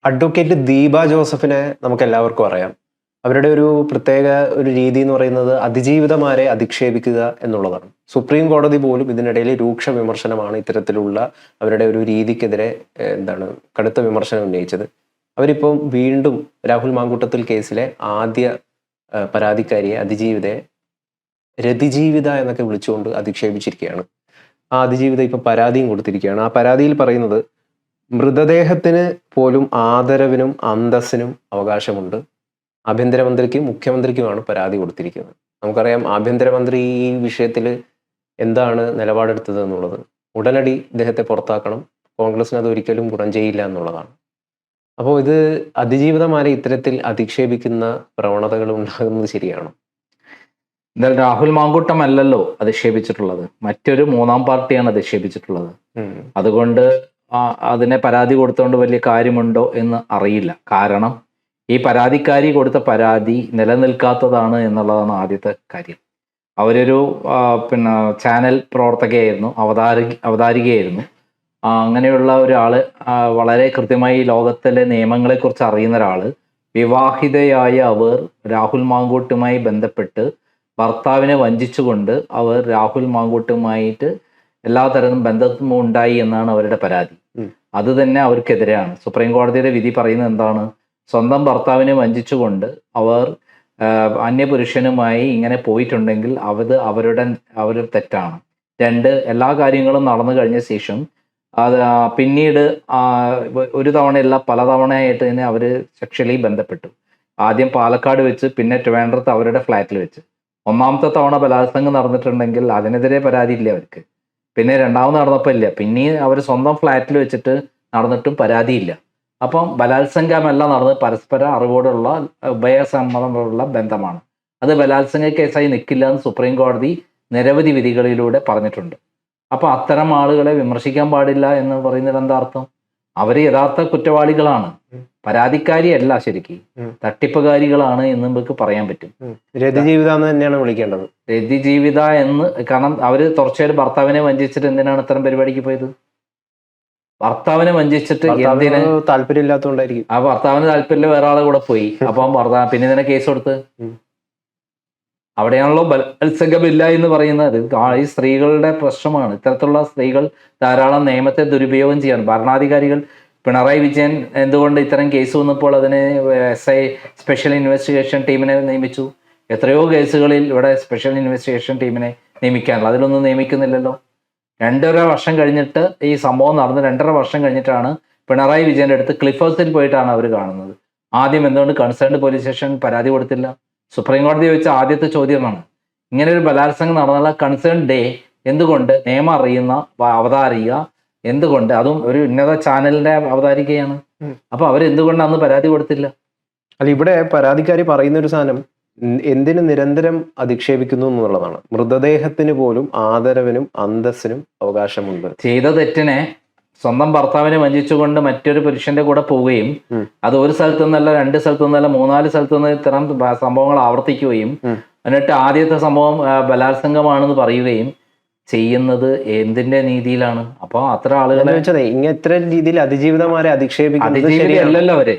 Advocate Deepa ജോസഫിനെ നമുക്ക് എല്ലാവർക്കും അറിയാം. അവരുടെ ഒരു പ്രത്യേക ഒരു രീതി എന്ന് പറയുന്നത് അതിജീവിതമാരെ അധിക്ഷേപിക്കുക എന്നുള്ളതാണ്. സുപ്രീം കോടതി പോലും ഇതിനിടയിൽ രൂക്ഷ വിമർശനമാണ് ഇത്തരത്തിലുള്ള അവരുടെ ഒരു രീതിക്കെതിരെ കടുത്ത വിമർശനം ഉന്നയിച്ചത്. അവരിപ്പം വീണ്ടും രാഹുൽ മാങ്കൂട്ടത്തിൽ കേസിലെ ആദ്യ പരാതിക്കാരിയെ അതിജീവിതയെ രതിജീവിത എന്നൊക്കെ വിളിച്ചുകൊണ്ട് അധിക്ഷേപിച്ചിരിക്കുകയാണ്. ആ അതിജീവിത ഇപ്പൊ പരാതിയും കൊടുത്തിരിക്കുകയാണ്. ആ പരാതിയിൽ പറയുന്നത് മൃതദേഹത്തിന് പോലും ആദരവിനും അന്തസ്സിനും അവകാശമുണ്ട്. ആഭ്യന്തരമന്ത്രിക്കും മുഖ്യമന്ത്രിക്കുമാണ് പരാതി കൊടുത്തിരിക്കുന്നത്. നമുക്കറിയാം ആഭ്യന്തരമന്ത്രി ഈ വിഷയത്തിൽ എന്താണ് നിലപാടെടുത്തത് എന്നുള്ളത്. ഉടനടി ഇദ്ദേഹത്തെ പുറത്താക്കണം, കോൺഗ്രസിന് അത് ഒരിക്കലും ഗുണം ചെയ്യില്ല എന്നുള്ളതാണ്. അപ്പോൾ ഇത് അതിജീവിതമാരെ ഇത്തരത്തിൽ അധിക്ഷേപിക്കുന്ന പ്രവണതകൾ ഉണ്ടാകുന്നത് ശരിയാണോ? എന്നാൽ രാഹുൽ മാങ്കൂട്ടം അല്ലല്ലോ അധിക്ഷേപിച്ചിട്ടുള്ളത്, മറ്റൊരു മൂന്നാം പാർട്ടിയാണ് അധിക്ഷേപിച്ചിട്ടുള്ളത്. അതുകൊണ്ട് അതിനെ പരാതി കൊടുത്തുകൊണ്ട് വലിയ കാര്യമുണ്ടോ എന്ന് അറിയില്ല. കാരണം ഈ പരാതിക്കാരി കൊടുത്ത പരാതി നിലനിൽക്കാത്തതാണ് എന്നുള്ളതാണ് ആദ്യത്തെ കാര്യം. അവരൊരു ചാനൽ പ്രവർത്തകയായിരുന്നു, അവതാരികയായിരുന്നു. അങ്ങനെയുള്ള ഒരാള് വളരെ കൃത്യമായി ലോകത്തിലെ നിയമങ്ങളെക്കുറിച്ച് അറിയുന്ന ഒരാള്, വിവാഹിതയായ അവർ രാഹുൽ മാങ്കൂട്ടുമായി ബന്ധപ്പെട്ട് ഭർത്താവിനെ വഞ്ചിച്ചുകൊണ്ട് അവർ രാഹുൽ മാങ്കൂട്ടുമായിട്ട് എല്ലാ തരം ബന്ധത്തും ഉണ്ടായി എന്നാണ് അവരുടെ പരാതി. അത് തന്നെ അവർക്കെതിരെയാണ്. സുപ്രീം കോടതിയുടെ വിധി പറയുന്നത് എന്താണ്? സ്വന്തം ഭർത്താവിനെ വഞ്ചിച്ചുകൊണ്ട് അവർ അന്യപുരുഷനുമായി ഇങ്ങനെ പോയിട്ടുണ്ടെങ്കിൽ അവർ തെറ്റാണ്. രണ്ട്, എല്ലാ കാര്യങ്ങളും നടന്നു കഴിഞ്ഞ ശേഷം അത് പിന്നീട് ഒരു തവണയല്ല പല തവണയായിട്ട് തന്നെ അവർ സെക്ഷലി ബന്ധപ്പെട്ടു. ആദ്യം പാലക്കാട് വെച്ച്, പിന്നെ ട്രിവാൻഡ്രത്ത് അവരുടെ ഫ്ലാറ്റിൽ വെച്ച്. ഒന്നാമത്തെ തവണ ബലാത്സംഗം നടന്നിട്ടുണ്ടെങ്കിൽ അതിനെതിരെ പരാതി ഇല്ല അവർക്ക്. പിന്നെ രണ്ടാമത് നടന്നപ്പോൾ ഇല്ല. പിന്നെ അവർ സ്വന്തം ഫ്ലാറ്റിൽ വെച്ചിട്ട് നടന്നിട്ടും പരാതിയില്ല. അപ്പം ബലാത്സംഗമല്ല നടന്നത്, പരസ്പര അറിവോടുള്ള ഉഭയസമ്മതമുള്ള ബന്ധമാണ്. അത് ബലാത്സംഗ കേസായി നിൽക്കില്ല എന്ന് സുപ്രീം കോടതി നിരവധി വിധികളിലൂടെ പറഞ്ഞിട്ടുണ്ട്. അപ്പം അത്തരം ആളുകളെ വിമർശിക്കാൻ പാടില്ല എന്ന് പറയുന്നത് എന്താ അർത്ഥം? അവർ യഥാർത്ഥ കുറ്റവാളികളാണ്, പരാതിക്കാരിയല്ല, ശരിക്കും തട്ടിപ്പുകാരികളാണ് എന്ന് നമുക്ക് പറയാൻ പറ്റും. രതിജീവിത എന്ന് തന്നെയാണ് വിളിക്കേണ്ടത്. രതിജീവിത എന്ന്. കാരണം അവര് തുടർച്ചയായിട്ട് ഭർത്താവിനെ വഞ്ചിച്ചിട്ട് എന്തിനാണ് ഇത്തരം പരിപാടിക്ക് പോയത്? ഭർത്താവിനെ വഞ്ചിച്ചിട്ട് എന്തിന്? താല്പര്യമില്ലാത്തതുകൊണ്ടായിരിക്കും. ആ ഭർത്താവിന് താല്പര്യമില്ല, വേറെ ആളെ കൂടെ പോയി. അപ്പം ഭർത്താവ് പിന്നെ ഇതിനെ കേസ് കൊടുത്ത്. അവിടെയാണല്ലോ ബലാത്സംഗമില്ല എന്ന് പറയുന്നത്. ഈ സ്ത്രീകളുടെ പ്രശ്നമാണ്. ഇത്തരത്തിലുള്ള സ്ത്രീകൾ ധാരാളം നിയമത്തെ ദുരുപയോഗം ചെയ്യാണ്. ഭരണാധികാരികൾ പിണറായി വിജയൻ എന്തുകൊണ്ട് ഇത്തരം കേസ് വന്നപ്പോൾ അതിന് SI സ്പെഷ്യൽ ഇൻവെസ്റ്റിഗേഷൻ ടീമിനെ നിയമിച്ചു? എത്രയോ കേസുകളിൽ ഇവിടെ സ്പെഷ്യൽ ഇൻവെസ്റ്റിഗേഷൻ ടീമിനെ നിയമിക്കാനുള്ള, അതിലൊന്നും നിയമിക്കുന്നില്ലല്ലോ. 2.5 വർഷം കഴിഞ്ഞിട്ട് ഈ സംഭവം നടന്ന് 2.5 വർഷം കഴിഞ്ഞിട്ടാണ് പിണറായി വിജയന്റെ അടുത്ത് ക്ലിഫ് ഹൗസിൽ പോയിട്ടാണ് അവർ കാണുന്നത്. ആദ്യം എന്തുകൊണ്ട് കൺസേൺഡ് പോലീസ് സ്റ്റേഷൻ പരാതി കൊടുത്തില്ല? സുപ്രീം കോടതി ചോദിച്ച ആദ്യത്തെ ചോദ്യമാണ്, ഇങ്ങനെ ഒരു ബലാത്സംഗം നടന്നുള്ള കൺസേൺ ഡേ എന്തുകൊണ്ട് നിയമം അറിയുന്ന അവതാരിക എന്തുകൊണ്ട്, അതും ഒരു ഉന്നത ചാനലിന്റെ അവതാരികയാണ്, അപ്പൊ അവരെന്തുകൊണ്ട് അന്ന് പരാതി കൊടുത്തില്ല? അല്ല, ഇവിടെ പരാതിക്കാരി പറയുന്ന ഒരു സാധനം എന്തിനു നിരന്തരം അധിക്ഷേപിക്കുന്നു എന്നുള്ളതാണ്. മൃതദേഹത്തിന് പോലും ആദരവിനും അന്തസ്സിനും അവകാശമുണ്ട്. ചെയ്ത തെറ്റിനെ സ്വന്തം ഭർത്താവിനെ വഞ്ചിച്ചുകൊണ്ട് മറ്റൊരു പുരുഷന്റെ കൂടെ പോവുകയും അത് ഒരു സ്ഥലത്തു നിന്നല്ല, 2 സ്ഥലത്തു നിന്നല്ല, 3-4 സ്ഥലത്തു നിന്ന് ഇത്തരം സംഭവങ്ങൾ ആവർത്തിക്കുകയും എന്നിട്ട് ആദ്യത്തെ സംഭവം ബലാത്സംഗമാണെന്ന് പറയുകയും ചെയ്യുന്നത് എന്തിന്റെ നീതിയിലാണ്? അപ്പൊ അത്ര ആളുകളെ ഇത്ര രീതിയിൽ അതിജീവിതമാരെ അധിക്ഷേപിക്കുന്നല്ലോ അവര്.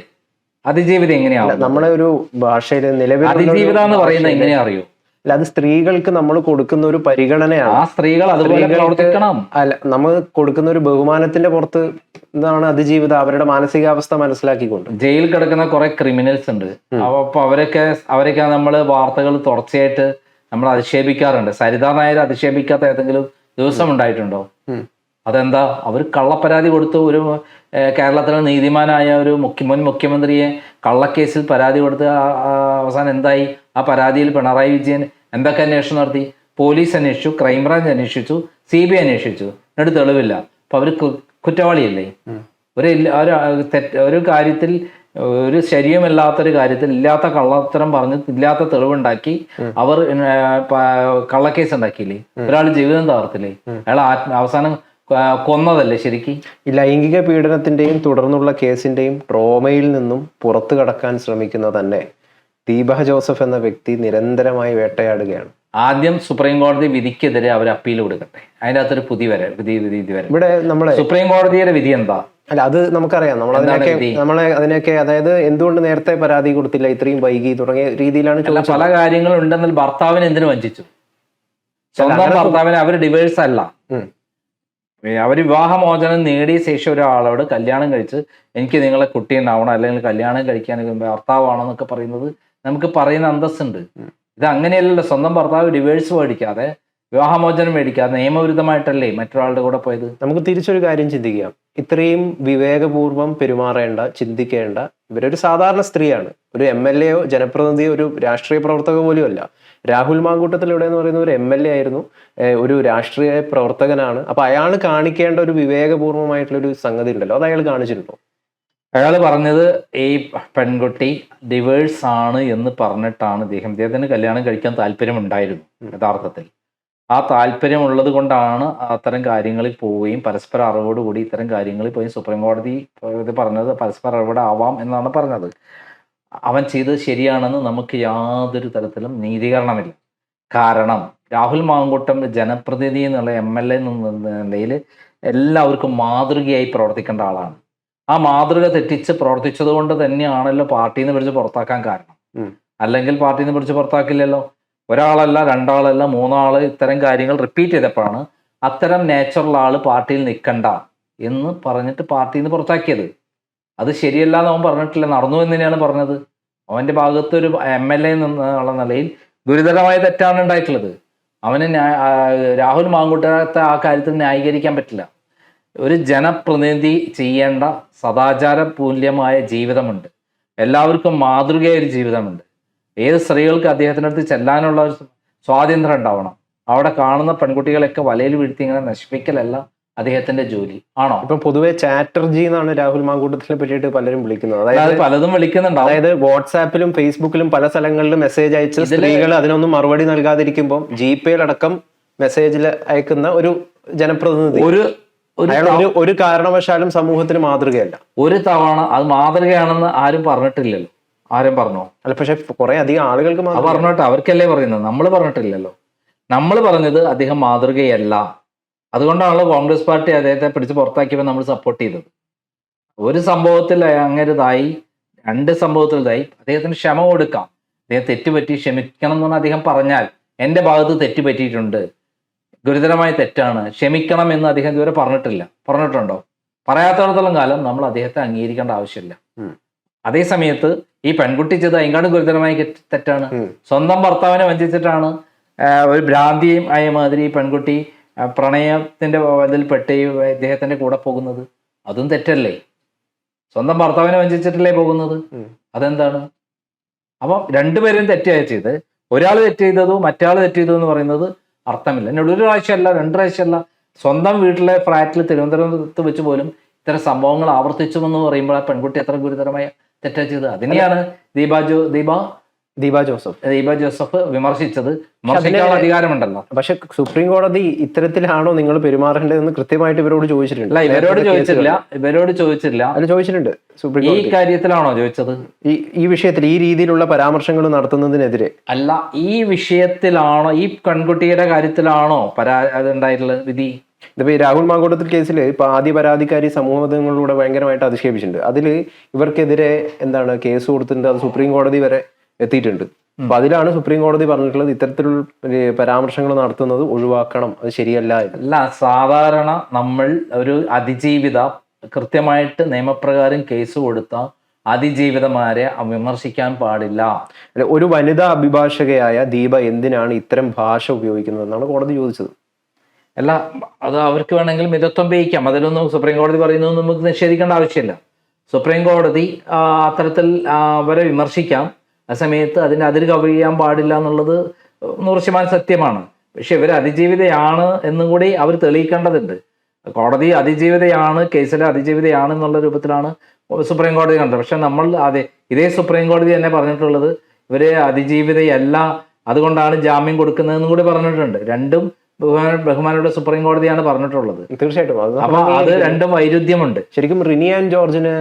അതിജീവിത എങ്ങനെയാണ് നമ്മളെ ഒരു ഭാഷയിൽ നിലവിൽ അതിജീവിത എന്ന് പറയുന്നത് എങ്ങനെയാ അറിയോ? അല്ല, അത് സ്ത്രീകൾക്ക് നമ്മൾ കൊടുക്കുന്ന ഒരു പരിഗണനയാണ്. ആ സ്ത്രീകൾ അതുപോലെ പ്രവർത്തിക്കണം. അല്ല, നമ്മൾ കൊടുക്കുന്ന ഒരു ബഹുമാനത്തിന്റെ പുറത്ത് എന്താണ് അതിജീവിത? അവരുടെ മാനസികാവസ്ഥ മനസ്സിലാക്കിക്കൊണ്ട്. ജയിലിൽ കിടക്കുന്ന കുറെ ക്രിമിനൽസ് ഉണ്ട്. അപ്പൊ അവരൊക്കെ നമ്മൾ വാർത്തകൾ തുടർച്ചയായിട്ട് നമ്മൾ അധിക്ഷേപിക്കാറുണ്ട്. സരിതാ നായർ അധിക്ഷേപിക്കാത്ത ഏതെങ്കിലും ദിവസം ഉണ്ടായിട്ടുണ്ടോ? അതെന്താ? അവർ കള്ളപ്പരാതി കൊടുത്തു. ഒരു കേരളത്തിലെ നീതിമാനായ ഒരു മുൻ മുഖ്യമന്ത്രിയെ കള്ളക്കേസിൽ പരാതി കൊടുത്ത് അവസാനം എന്തായി? ആ പരാതിയിൽ പിണറായി വിജയൻ എന്തൊക്കെ അന്വേഷണം നടത്തി? പോലീസ് അന്വേഷിച്ചു, ക്രൈംബ്രാഞ്ച് അന്വേഷിച്ചു, CBI അന്വേഷിച്ചു, എന്നിട്ട് തെളിവില്ല. അപ്പൊ അവർ കുറ്റവാളിയല്ലേ? ഒരു കാര്യത്തിൽ, ഒരു ശരിയുമല്ലാത്തൊരു കാര്യത്തിൽ ഇല്ലാത്ത കള്ളത്തരം പറഞ്ഞ് ഇല്ലാത്ത തെളിവുണ്ടാക്കി അവർ കള്ളക്കേസ് ഉണ്ടാക്കിയില്ലേ? ഒരാൾ ജീവിതം തകർത്തില്ലേ? അയാൾ അവസാനം കൊന്നതല്ലേ ശരിക്കും? ഈ ലൈംഗിക പീഡനത്തിന്റെയും തുടർന്നുള്ള കേസിന്റെയും ട്രോമയിൽ നിന്നും പുറത്തു കടക്കാൻ ശ്രമിക്കുന്ന തന്നെ ദീപ ജോസഫ് എന്ന വ്യക്തി നിരന്തരമായി വേട്ടയാടുകയാണ്. ആദ്യം സുപ്രീം കോടതി വിധിക്കെതിരെ അവർ അപ്പീൽ കൊടുക്കട്ടെ. അതിൻ്റെ അകത്തൊരു വിധി വരെ. ഇവിടെ നമ്മുടെ സുപ്രീം കോടതിയുടെ വിധി എന്താ? അല്ല, അത് നമുക്കറിയാം. അതിനൊക്കെ അതായത് എന്തുകൊണ്ട് നേരത്തെ പരാതി കൊടുത്തില്ല, ഇത്രയും വൈകി തുടങ്ങിയ രീതിയിലാണ് പല കാര്യങ്ങളും ഉണ്ടെന്നാൽ ഭർത്താവിനെ എന്തിനു വഞ്ചിച്ചു? സ്വന്തം ഭർത്താവിനെ അവർ ഡിവേഴ്സ് അല്ല, അവർ വിവാഹമോചനം നേടിയ ശേഷം ഒരാളോട് കല്യാണം കഴിച്ച് എനിക്ക് നിങ്ങളെ കുട്ടി ഉണ്ടാവണം അല്ലെങ്കിൽ കല്യാണം കഴിക്കാൻ ഭർത്താവാണെന്നൊക്കെ പറയുന്നത് നമുക്ക് പറയുന്ന അന്തസ്സുണ്ട്. ഇത് അങ്ങനെയല്ലല്ലോ. സ്വന്തം ഭർത്താവ് ഡിവേഴ്സ് മേടിക്കാതെ, വിവാഹമോചനം മേടിക്കാതെ നിയമവിരുദ്ധമായിട്ടല്ലേ മറ്റൊരാളുടെ കൂടെ പോയത്? നമുക്ക് തിരിച്ചൊരു കാര്യം ചിന്തിക്കാം. ഇത്രയും വിവേകപൂർവ്വം പെരുമാറേണ്ട, ചിന്തിക്കേണ്ട ഇവരൊരു സാധാരണ സ്ത്രീയാണ്. ഒരു MLA-യോ ജനപ്രതിനിധിയോ ഒരു രാഷ്ട്രീയ പ്രവർത്തക പോലും അല്ല. രാഹുൽ മാങ്കൂട്ടത്തിലൂടെ എന്ന് പറയുന്ന ഒരു MLA ആയിരുന്നു, ഒരു രാഷ്ട്രീയ പ്രവർത്തകനാണ്. അപ്പൊ അയാൾ കാണിക്കേണ്ട ഒരു വിവേകപൂർവമായിട്ടുള്ള ഒരു സംഗതി ഉണ്ടല്ലോ, അത് അയാൾ കാണിച്ചിട്ടുണ്ടോ? അയാൾ പറഞ്ഞത് ഈ പെൺകുട്ടി ഡിവേഴ്സ് ആണ് എന്ന് പറഞ്ഞിട്ടാണ് അദ്ദേഹത്തിന് കല്യാണം കഴിക്കാൻ താല്പര്യമുണ്ടായിരുന്നു. യഥാർത്ഥത്തിൽ ആ താല്പര്യമുള്ളത് കൊണ്ടാണ് അത്തരം കാര്യങ്ങളിൽ പോവുകയും പരസ്പര അറിവോടുകൂടി ഇത്തരം കാര്യങ്ങളിൽ പോയി സുപ്രീം കോടതി ഇത് പറഞ്ഞത് പരസ്പര അറിവോടെ ആവാം എന്നാണ് പറഞ്ഞത്. അവൻ ചെയ്തത് ശരിയാണെന്ന് നമുക്ക് യാതൊരു തരത്തിലും നീതീകരണമില്ല. കാരണം രാഹുൽ മാങ്കൂട്ടം ജനപ്രതിനിധി എന്നുള്ള MLA എന്ന നിലയിൽ എല്ലാവർക്കും മാതൃകയായി പ്രവർത്തിക്കേണ്ട ആളാണ്. ആ മാതൃക തെറ്റിച്ച് പ്രവർത്തിച്ചത് കൊണ്ട് തന്നെയാണല്ലോ പാർട്ടിയിൽ നിന്ന് പിടിച്ച് പുറത്താക്കാൻ കാരണം. അല്ലെങ്കിൽ പാർട്ടിയിൽ നിന്ന് പിടിച്ച് പുറത്താക്കില്ലല്ലോ. ഒരാളല്ല, രണ്ടാളല്ല, മൂന്നാള് ഇത്തരം കാര്യങ്ങൾ റിപ്പീറ്റ് ചെയ്തപ്പോഴാണ് അത്തരം നേച്ചറുള്ള ആള് പാർട്ടിയിൽ നിൽക്കണ്ട എന്ന് പറഞ്ഞിട്ട് പാർട്ടിയിൽ നിന്ന് പുറത്താക്കിയത്. അത് ശരിയല്ല എന്ന് അവൻ പറഞ്ഞിട്ടില്ല, നടന്നു എന്ന് തന്നെയാണ് പറഞ്ഞത്. അവന്റെ ഭാഗത്തൊരു MLA എന്നുള്ള നിലയിൽ ഗുരുതരമായ തെറ്റാണ് ഉണ്ടായിട്ടുള്ളത്. അവന് രാഹുൽ മാങ്കൂട്ടത്തെ ആ കാര്യത്തിൽ ന്യായീകരിക്കാൻ പറ്റില്ല. ഒരു ജനപ്രതിനിധി ചെയ്യേണ്ട സദാചാര മൂല്യമായ ജീവിതമുണ്ട്, എല്ലാവർക്കും മാതൃകയായ ഒരു ജീവിതമുണ്ട്. ഏത് സ്ത്രീകൾക്ക് അദ്ദേഹത്തിൻ്റെ അടുത്ത് ചെല്ലാനുള്ള ഒരു സ്വാതന്ത്ര്യം ഉണ്ടാവണം. അവിടെ കാണുന്ന പെൺകുട്ടികളെയൊക്കെ വലയിൽ വീഴ്ത്തി ഇങ്ങനെ നശിപ്പിക്കലല്ല അദ്ദേഹത്തിന്റെ ജോലി. ആണോ? ഇപ്പം പൊതുവെ ചാറ്റർജി എന്നാണ് രാഹുൽ മാങ്കൂട്ടത്തിനെ പറ്റിയിട്ട് പലരും വിളിക്കുന്നത്. അതായത് പലതും വിളിക്കുന്നുണ്ട്. അതായത് വാട്സാപ്പിലും ഫേസ്ബുക്കിലും പല സ്ഥലങ്ങളിലും മെസ്സേജ് അയച്ച് സ്ത്രീകൾ അതിനൊന്നും മറുപടി നൽകാതിരിക്കുമ്പോൾ GPയിലടക്കം മെസ്സേജിൽ അയക്കുന്ന ഒരു ജനപ്രതിനിധി ഒരു കാരണവശാലും സമൂഹത്തിന് മാതൃകയല്ല. ഒരു തവണ അത് മാതൃകയാണെന്ന് ആരും പറഞ്ഞിട്ടില്ലല്ലോ. ആരും പറഞ്ഞോ? അല്ല, പക്ഷെ കുറെ അധികം ആളുകൾക്ക് പറഞ്ഞിട്ട് അവർക്കല്ലേ പറയുന്നത്, നമ്മൾ പറഞ്ഞിട്ടില്ലല്ലോ. നമ്മൾ പറഞ്ഞത് അദ്ദേഹം മാതൃകയല്ല. അതുകൊണ്ടാണല്ലോ കോൺഗ്രസ് പാർട്ടി അദ്ദേഹത്തെ പിടിച്ച് പുറത്താക്കിയപ്പോൾ നമ്മൾ സപ്പോർട്ട് ചെയ്തത്. ഒരു സംഭവത്തിൽ അങ്ങരുതായി, രണ്ട് സംഭവത്തിലായി അദ്ദേഹത്തിന് ക്ഷമ കൊടുക്കാം. അദ്ദേഹം തെറ്റുപറ്റി ക്ഷമിക്കണം എന്ന് പറഞ്ഞാൽ അദ്ദേഹം പറഞ്ഞാൽ എൻ്റെ ഭാഗത്ത് തെറ്റുപറ്റിയിട്ടുണ്ട്, ഗുരുതരമായ തെറ്റാണ്, ക്ഷമിക്കണം എന്ന് അദ്ദേഹം ഇതുവരെ പറഞ്ഞിട്ടുണ്ടോ? പറയാത്തിടത്തോളം കാലം നമ്മൾ അദ്ദേഹത്തെ അംഗീകരിക്കേണ്ട ആവശ്യമില്ല. അതേ സമയത്ത് ഈ പെൺകുട്ടി ചെയ്ത് അതിനാണ് ഗുരുതരമായ തെറ്റാണ്. സ്വന്തം ഭർത്താവിനെ വഞ്ചിച്ചിട്ടാണ് ഒരു ഭ്രാന്തിയും ആയ മാതിരി ഈ പെൺകുട്ടി പ്രണയത്തിന്റെ ഇതിൽ പെട്ട് ഇദ്ദേഹത്തിന്റെ കൂടെ പോകുന്നത്. അതും തെറ്റല്ലേ? സ്വന്തം ഭർത്താവിനെ വഞ്ചിച്ചിട്ടല്ലേ പോകുന്നത്. അതെന്താണ്? അപ്പം രണ്ടുപേരും തെറ്റായ ചെയ്ത്, ഒരാൾ തെറ്റ് ചെയ്തതോ മറ്റാൾ തെറ്റ് ചെയ്തോ എന്ന് പറയുന്നത് അർത്ഥമില്ല. എന്നോട് ഒരു പ്രാവശ്യമല്ല, 2 പ്രാവശ്യമല്ല, സ്വന്തം വീട്ടിലെ ഫ്ലാറ്റിൽ തിരുവനന്തപുരത്ത് വെച്ച് പോലും ഇത്തരം സംഭവങ്ങൾ ആവർത്തിച്ചുവെന്ന് പറയുമ്പോൾ ആ പെൺകുട്ടി എത്ര ഗുരുതരമായ തെറ്റാ ചെയ്തത്. അതിനെയാണ് ദീപ ജോസഫ് വിമർശിച്ചത്. വിമർശിക്കാനുള്ള അധികാരമുണ്ടല്ലോ. പക്ഷെ സുപ്രീം കോടതി ഇത്തരത്തിലാണോ നിങ്ങൾ പെരുമാറേണ്ടതെന്ന് കൃത്യമായിട്ട് ഇവരോട് ചോദിച്ചിട്ടുണ്ട്. അല്ല, ഇവരോട് ചോദിച്ചില്ല. ചോദിച്ചിട്ടുണ്ട്. സുപ്രീം ഈ കാര്യത്തിലാണോ ചോദിച്ചത്? ഈ വിഷയത്തിൽ ഈ രീതിയിലുള്ള പരാമർശങ്ങൾ നടത്തുന്നതിനെതിരെ അല്ല, ഈ വിഷയത്തിലാണോ, ഈ പെൺകുട്ടിയുടെ കാര്യത്തിലാണോ ഉണ്ടായിട്ടുള്ള വിധി? ഇതിപ്പോ ഈ രാഹുൽ മാങ്കൂട്ടത്തിൽ കേസിൽ ഇപ്പൊ ആദ്യ പരാതിക്കാരി സമൂഹ മാധ്യമങ്ങളിലൂടെ ഭയങ്കരമായിട്ട് അധിക്ഷേപിച്ചിട്ടുണ്ട്. അതിൽ ഇവർക്കെതിരെ കേസ് കൊടുത്തിട്ടുണ്ട്. അത് സുപ്രീം കോടതി വരെ എത്തിയിട്ടുണ്ട്. അപ്പൊ അതിലാണ് സുപ്രീം കോടതി പറഞ്ഞിട്ടുള്ളത് ഇത്തരത്തിലുള്ള പരാമർശങ്ങൾ നടത്തുന്നത് ഒഴിവാക്കണം, അത് ശരിയല്ല. അല്ല, സാധാരണ നമ്മൾ ഒരു അതിജീവിത കൃത്യമായിട്ട് നിയമപ്രകാരം കേസ് കൊടുത്ത അതിജീവിതമാരെ വിമർശിക്കാൻ പാടില്ല. ഒരു വനിതാ അഭിഭാഷകയായ ദീപ എന്തിനാണ് ഇത്തരം ഭാഷ ഉപയോഗിക്കുന്നത് എന്നാണ് കോടതി ചോദിച്ചത്. അല്ല, അത് അവർക്ക് വേണമെങ്കിൽ മിതത്വം ഉപയോഗിക്കാം. അതിലൊന്നും സുപ്രീം കോടതി പറയുന്നത് നമുക്ക് നിഷേധിക്കേണ്ട ആവശ്യമില്ല. സുപ്രീം കോടതി അത്തരത്തിൽ അവരെ വിമർശിക്കാം. ആ സമയത്ത് അതിൻ്റെ അതിര് കവിയാൻ പാടില്ല എന്നുള്ളത് 100% സത്യമാണ്. പക്ഷെ ഇവർ അതിജീവിതയാണ് എന്നും കൂടി അവർ തെളിയിക്കേണ്ടതുണ്ട്. കോടതി അതിജീവിതയാണ്, കേസിലെ അതിജീവിതയാണ് എന്നുള്ള രൂപത്തിലാണ് സുപ്രീം കോടതി കണ്ടത്. പക്ഷെ നമ്മൾ ഇതേ സുപ്രീം കോടതി തന്നെ പറഞ്ഞിട്ടുള്ളത് ഇവരെ അതിജീവിതയല്ല, അതുകൊണ്ടാണ് ജാമ്യം കൊടുക്കുന്നതെന്നും കൂടി പറഞ്ഞിട്ടുണ്ട്. രണ്ടും ബഹുമാനയുടെ സുപ്രീം കോടതിയാണ് പറഞ്ഞിട്ടുള്ളത്. തീർച്ചയായിട്ടും. അപ്പൊ അത് രണ്ടും വൈരുദ്ധ്യമുണ്ട്. ശരിക്കും റിനി ആൻഡ് ജോർജിന്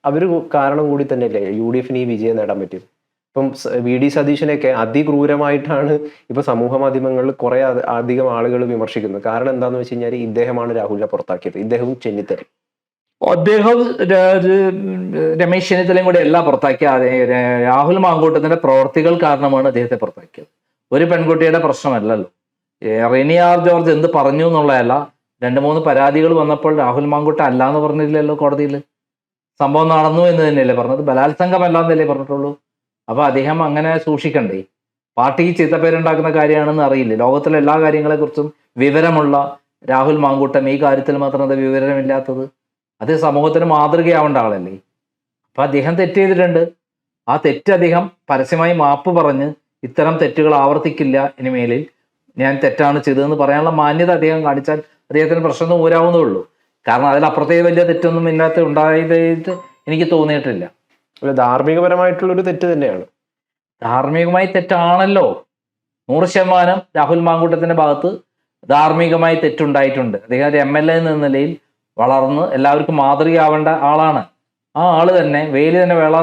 അവര് കാരണം കൂടി തന്നെയല്ലേ UDFന് ഈ വിജയം നേടാൻ പറ്റിയത്. ഇപ്പം VD സതീശനെയൊക്കെ അതിക്രൂരമായിട്ടാണ് ഇപ്പൊ സമൂഹ മാധ്യമങ്ങളിൽ കുറെ അധികം ആളുകൾ വിമർശിക്കുന്നത്. കാരണം എന്താന്ന് വെച്ച് കഴിഞ്ഞാൽ ഇദ്ദേഹമാണ് രാഹുലിനെ പുറത്താക്കിയത്, ഇദ്ദേഹവും ചെന്നിത്തല. അദ്ദേഹം രമേശ് ചെന്നിത്തലയും കൂടെ എല്ലാം പുറത്താക്കിയ രാഹുൽ മാങ്കൂട്ടത്തിന്റെ പ്രവർത്തികൾ കാരണമാണ് അദ്ദേഹത്തെ പുറത്താക്കിയത്. ഒരു പെൺകുട്ടിയുടെ പ്രശ്നമല്ലല്ലോ. റിനി ആർ ജോർജ് എന്ത് പറഞ്ഞു എന്നുള്ളതല്ല, 2-3 പരാതികൾ വന്നപ്പോൾ രാഹുൽ മാങ്കൂട്ടം അല്ല എന്ന് പറഞ്ഞില്ലല്ലോ കോടതിയിൽ. സംഭവം നടന്നു എന്ന് തന്നെയല്ലേ പറഞ്ഞത്, ബലാത്സംഗമല്ല എന്നല്ലേ പറഞ്ഞിട്ടുള്ളൂ. അപ്പൊ അദ്ദേഹം അങ്ങനെ സൂക്ഷിക്കണ്ടേ? പാർട്ടിക്ക് ചീത്തപ്പേരുണ്ടാക്കുന്ന കാര്യമാണെന്ന് അറിയില്ലേ? ലോകത്തിലെ എല്ലാ കാര്യങ്ങളെക്കുറിച്ചും വിവരമുള്ള രാഹുൽ മാങ്കൂട്ടം ഈ കാര്യത്തിൽ മാത്രം എന്താ വിവരമില്ലാത്തത്? അത് സമൂഹത്തിന് മാതൃകയാവേണ്ട ആളല്ലേ? അപ്പൊ അദ്ദേഹം തെറ്റ് ചെയ്തിട്ടുണ്ട്. ആ തെറ്റ് അദ്ദേഹം പരസ്യമായി മാപ്പ് പറഞ്ഞ് ഇത്തരം തെറ്റുകൾ ആവർത്തിക്കില്ല ഇനിമേലിൽ, ഞാൻ തെറ്റാണ് ചെയ്തതെന്ന് പറയാനുള്ള മാന്യത അദ്ദേഹം കാണിച്ചാൽ അദ്ദേഹത്തിന് പ്രശ്നം ഊരാവുന്നേ ഉള്ളൂ. കാരണം അതിലപ്പുറത്തേക്ക് വലിയ തെറ്റൊന്നും ഇതിനകത്ത് ഉണ്ടായതായിട്ട് എനിക്ക് തോന്നിയിട്ടില്ല. ധാർമ്മികപരമായിട്ടുള്ളൊരു തെറ്റ് തന്നെയാണ്. ധാർമ്മികമായി തെറ്റാണല്ലോ. 100% രാഹുൽ മാങ്കൂട്ടത്തിന്റെ ഭാഗത്ത് ധാർമ്മികമായി തെറ്റുണ്ടായിട്ടുണ്ട്. അദ്ദേഹം ഒരു MLA എന്ന നിലയിൽ വളർന്ന് എല്ലാവർക്കും മാതൃകയാവേണ്ട ആളാണ്. ആ ആള് തന്നെ വേലി തന്നെ വേള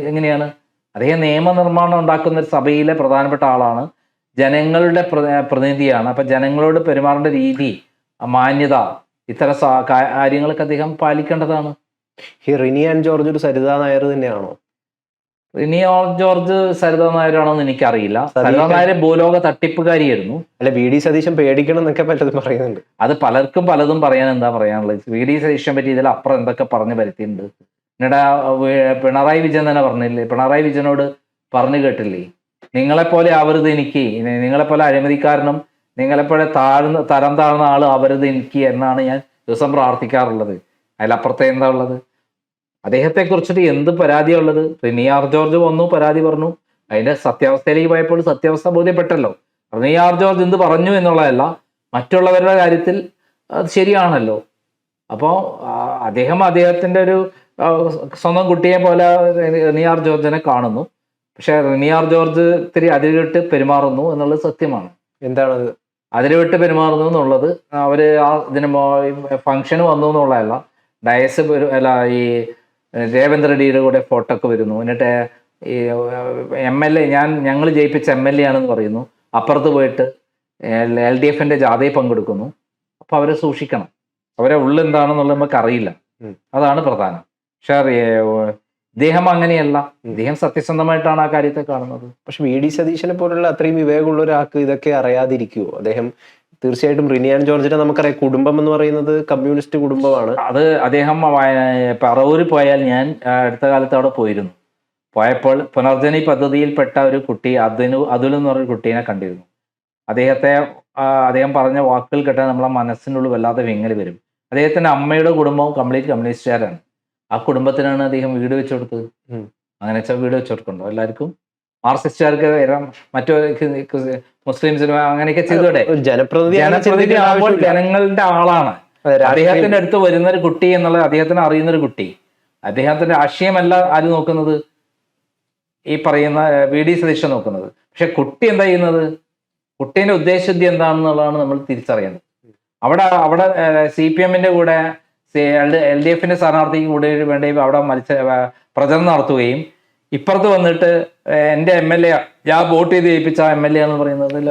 എങ്ങനെയാണ്? അദ്ദേഹം നിയമനിർമ്മാണം ഉണ്ടാക്കുന്ന ഒരു സഭയിലെ പ്രധാനപ്പെട്ട ആളാണ്, ജനങ്ങളുടെ പ്രതിനിധിയാണ്. അപ്പൊ ജനങ്ങളോട് പെരുമാറേണ്ട രീതി, മാന്യത, ഇത്തരം കാര്യങ്ങളൊക്കെ അദ്ദേഹം പാലിക്കേണ്ടതാണ്. ഈ റിനി ആൻഡ് ജോർജ് ഒരു സരിതാ നായർ തന്നെയാണോ? റിനി ജോർജ് സരിതാ നായരാണോ എന്ന് എനിക്കറിയില്ല. സരിതാ നായർ ഭൂലോക തട്ടിപ്പുകാരിയായിരുന്നു. അല്ല, VD സതീശൻ പേടിക്കണം എന്നൊക്കെ പലതും പറയുന്നുണ്ട്. അത് പലർക്കും പലതും പറയാൻ എന്താ പറയാനുള്ളത്? VD സതീശനെ പറ്റി ഇതിൽ അപ്പുറം എന്തൊക്കെ പറഞ്ഞു വരുത്തിയിട്ടുണ്ട്. എന്നിട്ട് പിണറായി വിജയൻ തന്നെ പറഞ്ഞില്ലേ, പിണറായി വിജയനോട് പറഞ്ഞു കേട്ടില്ലേ, നിങ്ങളെപ്പോലെ ആവരുത് എനിക്ക്, നിങ്ങളെപ്പോലെ അഴിമതിക്കാരനും നിങ്ങളെപ്പോലെ തരം താഴ്ന്ന ആൾ ആവരുത് എനിക്ക് എന്നാണ് ഞാൻ ദിവസം പ്രാർത്ഥിക്കാറുള്ളത്. അതിലപ്പുറത്തെ എന്താ ഉള്ളത്? അദ്ദേഹത്തെ കുറിച്ചിട്ട് എന്ത് പരാതിയാണ് ഉള്ളത്? റിനി ആർ ജോർജ് വന്നു, പരാതി പറഞ്ഞു, അതിന്റെ സത്യാവസ്ഥയിലേക്ക് പോയപ്പോൾ സത്യാവസ്ഥ ബോധ്യപ്പെട്ടല്ലോ. റിനി ആർ ജോർജ് എന്ത് പറഞ്ഞു എന്നുള്ളതല്ല, മറ്റുള്ളവരുടെ കാര്യത്തിൽ അത് ശരിയാണല്ലോ. അപ്പോൾ അദ്ദേഹത്തിന്റെ ഒരു സ്വന്തം കുട്ടിയെ പോലെ റിനി ആർ ജോർജിനെ കാണുന്നു. പക്ഷെ റിനി ആർ ജോർജ് ഇത്തിരി അതിരുവിട്ട് പെരുമാറുന്നു എന്നുള്ളത് സത്യമാണ്. എന്താണത്? അതിരുവിട്ട് പെരുമാറുന്നു എന്നുള്ളത്, അവര് ഇതിന് ഫംഗ്ഷന് വന്നു എന്നുള്ളതല്ല, ഡയസ് അല്ല, ഈ രേവന്ത് റെഡ്ഡിയുടെ കൂടെ ഫോട്ടോ ഒക്കെ വരുന്നു. എന്നിട്ട് ഈ MLA ഞങ്ങൾ ജയിപ്പിച്ച MLA ആണെന്ന് പറയുന്നു. അപ്പുറത്ത് പോയിട്ട് LDFന്റെ ജാഥയിൽ പങ്കെടുക്കുന്നു. അപ്പൊ അവരെ സൂക്ഷിക്കണം. അവരെ ഉള്ളെന്താണെന്നുള്ളത് നമുക്ക് അറിയില്ല. അതാണ് പ്രധാനം. പക്ഷെ ഇദ്ദേഹം അങ്ങനെയല്ല, ഇദ്ദേഹം സത്യസന്ധമായിട്ടാണ് ആ കാര്യത്തെ കാണുന്നത്. പക്ഷെ VD സതീശനെ പോലുള്ള അത്രയും വിവേകമുള്ള ഒരാൾക്ക് ഇതൊക്കെ അറിയാതിരിക്കുവോ? അദ്ദേഹം തീർച്ചയായിട്ടും റിനി ആൻഡ് ജോർജിനെ നമുക്കറിയാം, കുടുംബം എന്ന് പറയുന്നത് കമ്മ്യൂണിസ്റ്റ് കുടുംബമാണ്. അത് അദ്ദേഹം പറവൂരിൽ പോയാൽ, ഞാൻ അടുത്ത കാലത്ത് അവിടെ പോയിരുന്നു. പോയപ്പോൾ പുനർജനി പദ്ധതിയിൽപ്പെട്ട ഒരു കുട്ടി, അതുൽ എന്ന് പറഞ്ഞൊരു കുട്ടീനെ കണ്ടിരുന്നു. അദ്ദേഹം പറഞ്ഞ വാക്കുകൾ കേട്ടാൽ നമ്മളെ മനസ്സിനുള്ളിൽ വല്ലാതെ വിങ്ങൽ വരും. അദ്ദേഹത്തിന്റെ അമ്മയുടെ കുടുംബം കംപ്ലീറ്റ് കമ്മ്യൂണിസ്റ്റുകാരാണ്. ആ കുടുംബത്തിനാണ് അദ്ദേഹം വീട് വെച്ചു കൊടുത്തത്. അങ്ങനെ വെച്ചാൽ വീട് വെച്ചു കൊടുക്കണ്ടോ എല്ലാവർക്കും? മാർക്സിസ്റ്റുകാർക്ക് വരാം, മറ്റു മുസ്ലിംസിനും അങ്ങനെയൊക്കെ ചെയ്തോടെ. ജനപ്രതിനിധി ആവുമ്പോൾ ജനങ്ങളുടെ ആളാണ്. അദ്ദേഹത്തിന്റെ അടുത്ത് വരുന്ന ഒരു കുട്ടി എന്നുള്ളത് അദ്ദേഹത്തിന് അറിയുന്നൊരു കുട്ടി. അദ്ദേഹത്തിന്റെ ആശയമല്ല ആര് നോക്കുന്നത്? ഈ പറയുന്ന VD സതീശൻ നോക്കുന്നത്. പക്ഷെ കുട്ടി എന്താ ചെയ്യുന്നത്? കുട്ടീന്റെ ഉദ്ദേശശുദ്ധി എന്താണെന്നുള്ളതാണ് നമ്മൾ തിരിച്ചറിയേണ്ടത്. അവിടെ CPMന്റെ കൂടെ LDFന്റെ സ്ഥാനാർത്ഥിക്ക് കൂടെ വേണ്ടി അവിടെ പ്രചരണം നടത്തുകയും ഇപ്പുറത്ത് വന്നിട്ട് എന്റെ MLA, ഞാൻ വോട്ട് ചെയ്ത് ജയിപ്പിച്ച MLA എന്ന് പറയുന്നത്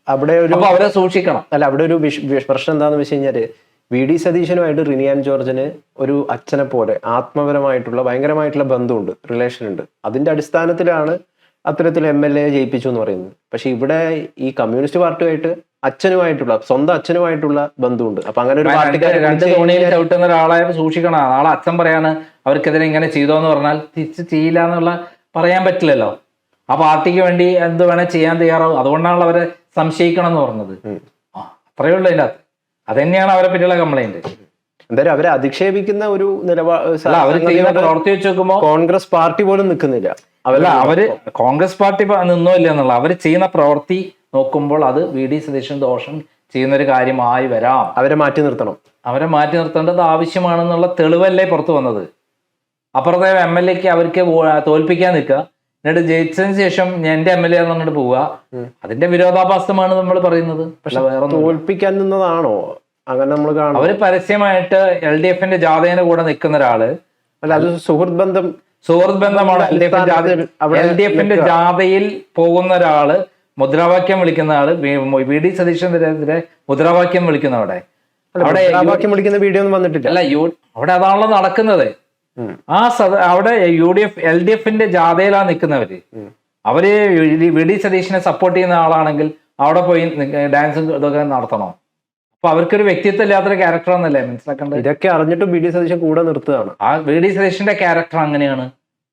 അവിടെ ഒരു, അവരെ സൂക്ഷിക്കണം. അല്ല, അവിടെ ഒരു പ്രശ്നം എന്താണെന്ന് വെച്ച് കഴിഞ്ഞാല്, VD സതീശനുമായിട്ട് റിനി ആൻഡ് ജോർജിന് ഒരു അച്ഛനെ പോലെ ആത്മപരമായിട്ടുള്ള ഭയങ്കരമായിട്ടുള്ള ബന്ധമുണ്ട്, റിലേഷൻ ഉണ്ട്. അതിന്റെ അടിസ്ഥാനത്തിലാണ് അത്തരത്തിൽ MLA ജയിപ്പിച്ചു എന്ന് പറയുന്നത്. പക്ഷെ ഇവിടെ ഈ കമ്മ്യൂണിസ്റ്റ് പാർട്ടിയുമായിട്ട് സ്വന്തം അച്ഛനുമായിട്ടുള്ള ബന്ധമുണ്ട്. അപ്പൊ അങ്ങനെ ഒരു രണ്ട് തോണിയിൽ ചവിട്ടുന്ന ഒരാളെ സൂക്ഷിക്കണം. നാളെ അച്ഛൻ പറയാണ് അവർക്കെതിരെ ഇങ്ങനെ ചെയ്തോന്ന് പറഞ്ഞാൽ തിരിച്ച് ചെയ്യില്ല എന്നുള്ള പറയാൻ പറ്റില്ലല്ലോ. ആ പാർട്ടിക്ക് വേണ്ടി എന്ത് വേണേൽ ചെയ്യാൻ തയ്യാറാവും. അതുകൊണ്ടാണല്ലോ അവരെ സംശയിക്കണം എന്ന് പറഞ്ഞത്. അത്രയേ ഉള്ളൂ അതിൻ്റെ അകത്ത്. അത് തന്നെയാണ് അവരെ പറ്റിയുള്ള കംപ്ലൈന്റ്. എന്തായാലും അവരെ അധിക്ഷേപിക്കുന്ന ഒരു അവർ ചെയ്യുന്ന പ്രവർത്തി വെച്ച് നോക്കുമ്പോൾ കോൺഗ്രസ് പാർട്ടി പോലും നിൽക്കുന്നില്ല. അവര് കോൺഗ്രസ് പാർട്ടി നിന്നോ ഇല്ല എന്നുള്ള അവർ ചെയ്യുന്ന പ്രവൃത്തി നോക്കുമ്പോൾ അത് VD സതീശൻ ദോഷം ചെയ്യുന്ന ഒരു കാര്യമായി വരാം. അവരെ മാറ്റി നിർത്തേണ്ടത് ആവശ്യമാണെന്നുള്ള തെളിവല്ലേ പുറത്തു വന്നത്. അപ്പുറത്തെ MLAക്ക് അവർക്ക് തോൽപ്പിക്കാൻ നിൽക്കുക, എന്നിട്ട് ജയിച്ചതിന് ശേഷം എന്റെ MLA എന്നിട്ട് പോവുക. അതിന്റെ വിരോധാഭാസമാണ് നമ്മൾ പറയുന്നത്. പക്ഷെ വേറെ തോൽപ്പിക്കാൻ നിന്നതാണോ അങ്ങനെ നമ്മൾ കാണും? അവര് പരസ്യമായിട്ട് LDFന്റെ ജാഥയുടെ കൂടെ നിൽക്കുന്ന ഒരാള്, അല്ല, അത് സുഹൃത്ത് ബന്ധമാണ്. LDFന്റെ ജാഥയിൽ പോകുന്ന ഒരാള്, മുദ്രാവാക്യം വിളിക്കുന്ന ആള്, VD സതീശനെതിരെ മുദ്രാവാക്യം വിളിക്കുന്നവിടെ അവിടെ മുദ്രാവാക്യം വിളിക്കുന്ന വീഡിയോ ഒന്നും വന്നിട്ടില്ല. അല്ല അവിടെ അതാണല്ലോ നടക്കുന്നത്. അവിടെ UDF LDFന്റെ ജാഥയിലാണ് നിൽക്കുന്നവര്. അവര് VD സതീശനെ സപ്പോർട്ട് ചെയ്യുന്ന ആളാണെങ്കിൽ അവിടെ പോയി ഡാൻസും ഇതൊക്കെ നടത്തണോ? അപ്പൊ അവർക്കൊരു വ്യക്തിത്വം ഇല്ലാത്തൊരു ക്യാരക്ടർ എന്നല്ലേ മനസ്സിലാക്കേണ്ടത്? ഇതൊക്കെ അറിഞ്ഞിട്ടും VD സതീശൻ കൂടെ നിർത്തുകയാണ്. ആ VD സതീശന്റെ ക്യാരക്ടർ അങ്ങനെയാണ്.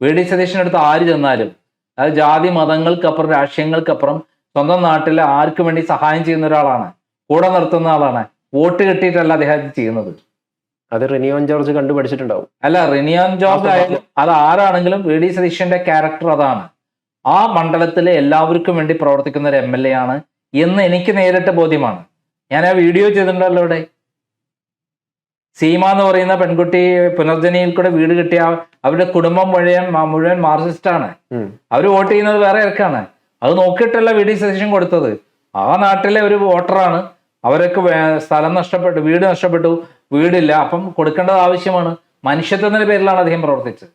VD സതീശന്റെ അടുത്ത് ആര് ചെന്നാലും, അത് ജാതി മതങ്ങൾക്കപ്പുറം രാഷ്ട്രീയങ്ങൾക്കപ്പുറം സ്വന്തം നാട്ടിലെ ആർക്കും വേണ്ടി സഹായം ചെയ്യുന്ന ഒരാളാണ്, കൂടെ നിർത്തുന്ന ആളാണ്. വോട്ട് കിട്ടിയിട്ടല്ല അദ്ദേഹം ചെയ്യുന്നത്. അത് റിനിയോൺ ജോർജ് കണ്ടുപഠിച്ചിട്ടുണ്ടാവും. അല്ല, റിനിയോൺ ജോർജ് ആയാലും അത് ആരാണെങ്കിലും VD സതീശന്റെ ക്യാരക്ടർ അതാണ്. ആ മണ്ഡലത്തിലെ എല്ലാവർക്കും വേണ്ടി പ്രവർത്തിക്കുന്ന ഒരു MLA ആണ് എന്ന് എനിക്ക് നേരിട്ട് ബോധ്യമാണ്. ഞാൻ ആ വീഡിയോ ചെയ്തിട്ടുണ്ടല്ലോ. ഇവിടെ സീമ എന്ന് പറയുന്ന പെൺകുട്ടി പുനർജനിയിൽ കൂടെ വീട് കിട്ടിയ അവരുടെ കുടുംബം മുഴുവൻ മാർക്സിസ്റ്റ് ആണ്. അവർ വോട്ട് ചെയ്യുന്നത് വേറെ ആർക്കാണ്? അത് നോക്കിയിട്ടല്ല VD സതീശൻ കൊടുത്തത്. ആ നാട്ടിലെ ഒരു വോട്ടറാണ്. അവരൊക്കെ സ്ഥലം നഷ്ടപ്പെട്ടു, വീട് നഷ്ടപ്പെട്ടു, വീടില്ല. അപ്പം കൊടുക്കേണ്ടത് ആവശ്യമാണ്. മനുഷ്യത്വത്തിന്റെ പേരിലാണ് അദ്ദേഹം പ്രവർത്തിച്ചത്.